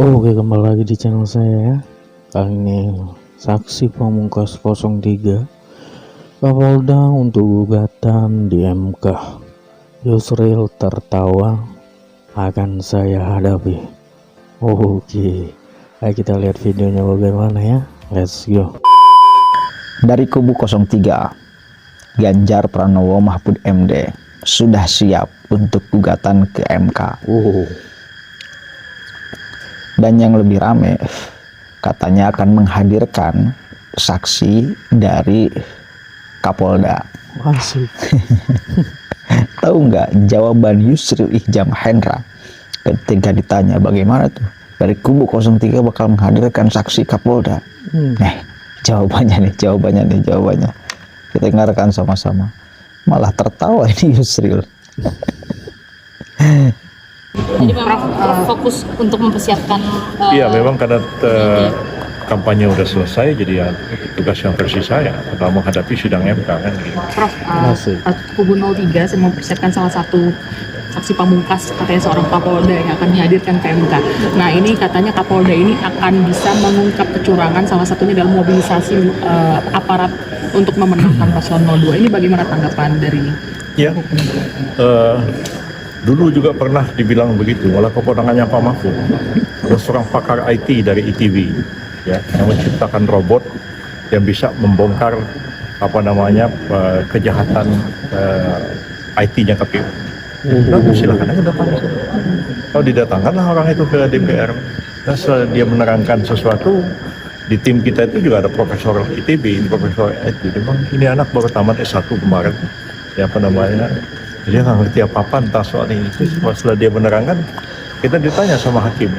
Oke, kembali lagi di channel saya ya. Kali ini saksi pamungkas 03 Kapolda untuk gugatan di MK. Yusril tertawa akan saya hadapi. Oke, ayo kita lihat videonya bagaimana ya. Let's go. Dari kubu 03, Ganjar Pranowo Mahfud MD sudah siap untuk gugatan ke MK. Dan yang lebih rame, katanya akan menghadirkan saksi dari Kapolda. Asik. Tahu nggak jawaban Yusril Ikhjam Hendra ketika ditanya bagaimana tuh dari kubu 03 bakal menghadirkan saksi Kapolda? Jawabannya. Kita dengarkan sama-sama. Malah tertawa ini Yusril. Jadi memang fokus untuk mempersiapkan. Iya, memang karena kampanye udah selesai, jadi ya tugas yang versi saya adalah menghadapi sidang MK kan. Prof, kubu 03 saya mempersiapkan salah satu saksi pamungkas, katanya seorang Kapolda yang akan dihadirkan ke MK. Nah, ini katanya Kapolda ini akan bisa mengungkap kecurangan, salah satunya dalam mobilisasi aparat untuk memenangkan paslon 02. Ini bagaimana tanggapan dari? Ya, dulu juga pernah dibilang begitu, malah keponakannya Pak Mahfud, ada seorang pakar IT dari ITV, ya, yang menciptakan robot yang bisa membongkar kejahatan IT-nya KPU. Nah, silakan aja datang. Kalau didatangkanlah orang itu ke DPR, dan setelah dia menerangkan sesuatu, di tim kita itu juga ada profesor ITB, profesor IT. Dia bilang, ini anak baru tamat S1 kemarin, ya dia nggak ngerti apa-apa tentang soal ini. Setelah dia menerangkan, kita ditanya sama hakim,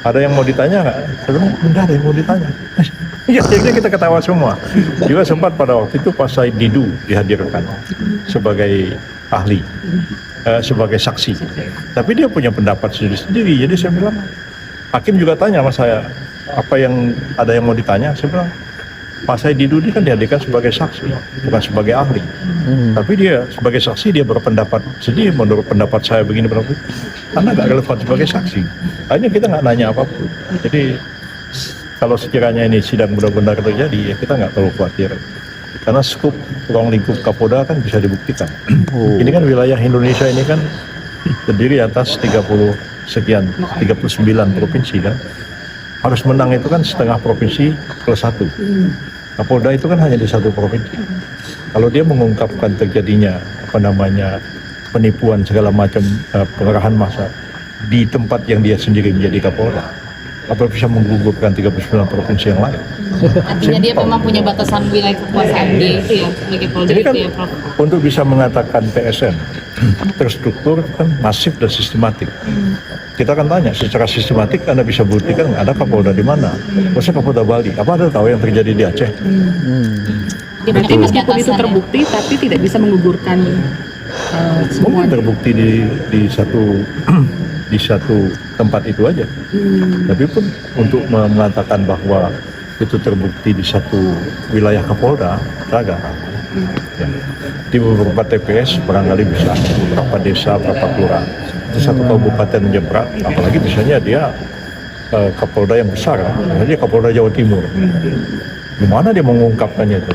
ada yang mau ditanya nggak? Saya bilang, enggak ada yang mau ditanya. Ya, jadi kita ketawa semua. Juga sempat pada waktu itu Pak Said Didu dihadirkan sebagai ahli, sebagai saksi. Tapi dia punya pendapat sendiri-sendiri. Jadi saya bilang, hakim juga tanya sama saya, ada yang mau ditanya? Saya bilang, Pak Said Didu ini kan dihadirkan sebagai saksi, bukan sebagai ahli. Tapi dia sebagai saksi, dia berpendapat sendiri, menurut pendapat saya begini, karena nggak relevan sebagai saksi. Akhirnya kita nggak nanya apapun. Jadi kalau sekiranya ini sidang benar-benar terjadi, ya kita nggak terlalu khawatir. Karena skup ruang lingkup Kapolda kan bisa dibuktikan. Ini kan wilayah Indonesia ini kan terdiri atas 39 provinsi kan. Harus menang itu kan setengah provinsi plus 1. Kapolda itu kan hanya di satu provinsi. Kalau dia mengungkapkan terjadinya penipuan segala macam pengerahan massa di tempat yang dia sendiri menjadi Kapolda, apa bisa menggugurkan 39 provinsi yang lain? Artinya dia memang punya batasan wilayah kekuasaan dia itu ya sebagai Polda jadi kan, itu ya, Prof. Untuk bisa mengatakan TSN terstruktur kan masif dan sistematik. Kita akan tanya secara sistematik, Anda bisa buktikan nggak ada Kapolda di mana? Maksudnya Kapolda Bali, apa Anda tahu yang terjadi di Aceh? Jadi meskipun itu terbukti, tapi tidak bisa menggugurkan semua. Mungkin terbukti di satu tempat itu aja. Tapi pun untuk mengatakan bahwa itu terbukti di satu wilayah Kapolda, agak. Ya. Di beberapa TPS barangkali bisa, beberapa desa, beberapa kelurahan. Di satu kabupaten Jember, apalagi misalnya dia Kapolda yang besar, misalnya Kapolda Jawa Timur. Gimana dia mengungkapkannya itu?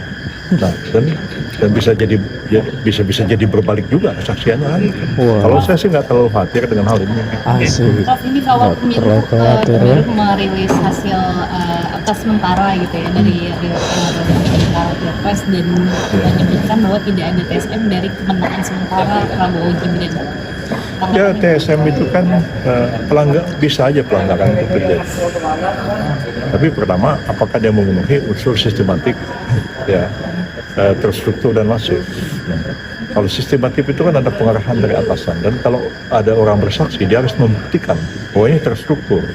Nah, dan bisa jadi berbalik juga kesaksiannya kan. Kalau saya sih nggak terlalu khawatir dengan hal ini. Prof, ini kalau Kemlu merilis hasil sementara gitu ya dari sementara Pilpres dan menyebutkan bahwa tidak ada TSM dari kemenangan sementara Prabowo Gibran. Ya, TSM itu kan bisa aja pelanggaran itu terjadi. Tapi pertama, apakah dia memenuhi unsur sistematik, ya, terstruktur dan masif. Kalau sistematif itu kan ada pengarahan dari atasan, dan kalau ada orang bersaksi dia harus membuktikan bahwa ini terstruktur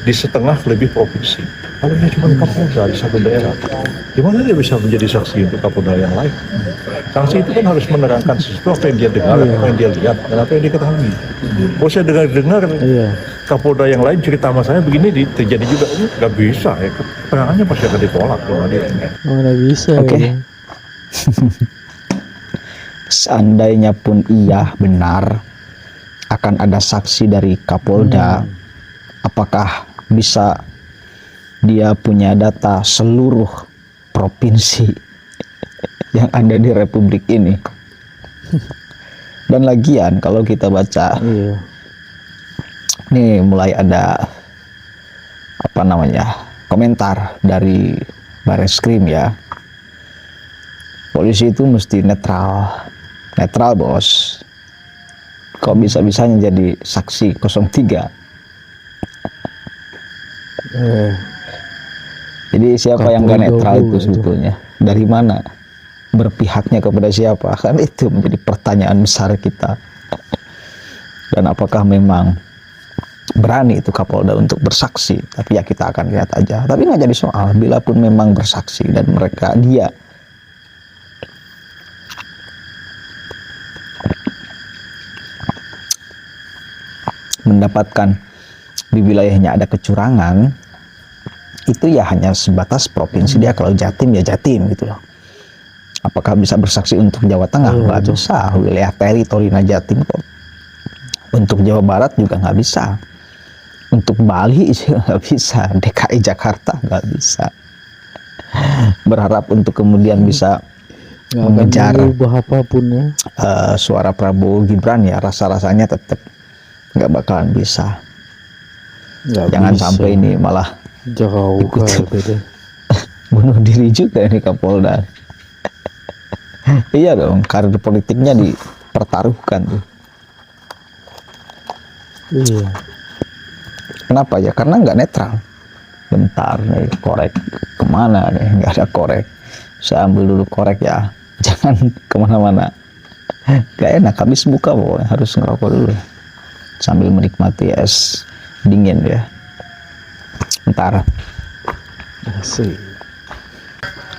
di setengah lebih provinsi. Kalau dia cuma Kapolda di satu daerah, gimana dia bisa menjadi saksi untuk Kapolda yang lain? Saksi itu kan harus menerangkan sesuatu, apa yang dia dengar, apa yang dia lihat, dan apa yang dia ketahui. Kalau saya dengar Kapolda yang lain cerita sama saya begini terjadi juga, nggak bisa ya, keterangannya pasti akan ditolak kalau dia. Mana bisa? Oke. Seandainya pun iya benar akan ada saksi dari Kapolda, apakah bisa dia punya data seluruh provinsi yang ada di Republik ini. Dan lagian kalau kita baca, Iya. nih mulai ada komentar dari Bareskrim ya. Polisi itu mesti netral bos. Kok bisa-bisanya jadi saksi 03? Jadi siapa yang gak Kapolda netral juga itu itu. sebetulnya? Dari mana? Berpihaknya kepada siapa? Kan itu menjadi pertanyaan besar kita. Dan apakah memang berani itu Kapolda untuk bersaksi? Tapi ya kita akan lihat aja. Tapi nggak jadi soal. Bila pun memang bersaksi dan dia mendapatkan di wilayahnya ada kecurangan, itu ya hanya sebatas provinsi dia. Kalau Jatim ya Jatim gitu loh. Apakah bisa bersaksi untuk Jawa Tengah? Iya, Nggak betul. bisa. Wilayah teritorinya Jatim kok. Untuk Jawa Barat juga nggak bisa. Untuk Bali juga nggak bisa. DKI Jakarta nggak bisa. Berharap untuk kemudian bisa Nggak akan mengejar mengubah apapun ya. suara Prabowo Gibran ya rasa-rasanya tetap nggak bakalan bisa. Nggak Jangan bisa. sampai ini malah Jauh ikut kali deh. bunuh diri juga ini Kapolda. Iya dong, karir politiknya dipertaruhkan tuh. Iya. Kenapa ya? Karena nggak netral. Bentar nih, korek kemana nih? Nggak ada korek. Saya ambil dulu korek ya. Jangan kemana-mana. Gak enak, habis buka pokoknya harus ngerokok dulu. Sambil menikmati es dingin ya. Bentar. Asik.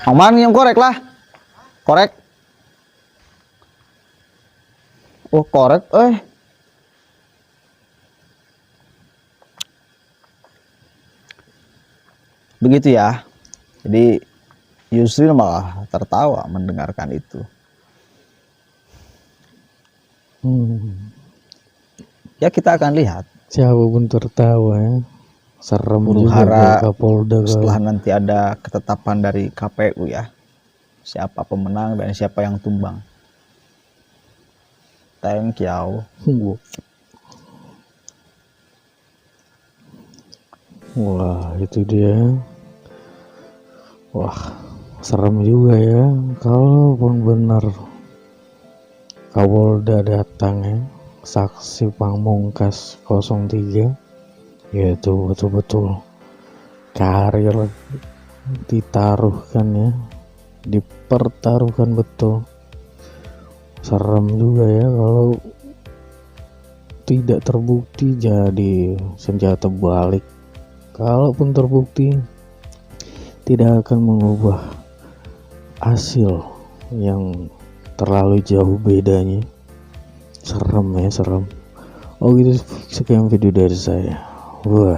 Oman yang korek lah. Korek. Oh korek, begitu ya. Jadi Yusril malah tertawa mendengarkan itu. Ya kita akan lihat Siapa pun tertawa ya. Serem huru juga hara kayak Kapolda setelah kan. nanti ada ketetapan dari KPU ya. Siapa pemenang dan siapa yang tumbang. Thank you. Wah, itu dia. Wah, serem juga ya. Kalaupun benar Kapolda datang ya, saksi Pamungkas 03, ya itu betul-betul karir ditaruhkan ya, dipertaruhkan betul. Serem juga ya kalau tidak terbukti jadi senjata balik. Kalaupun terbukti tidak akan mengubah hasil yang terlalu jauh bedanya. Serem ya, serem. Oh gitu, sekian video dari saya. Wah.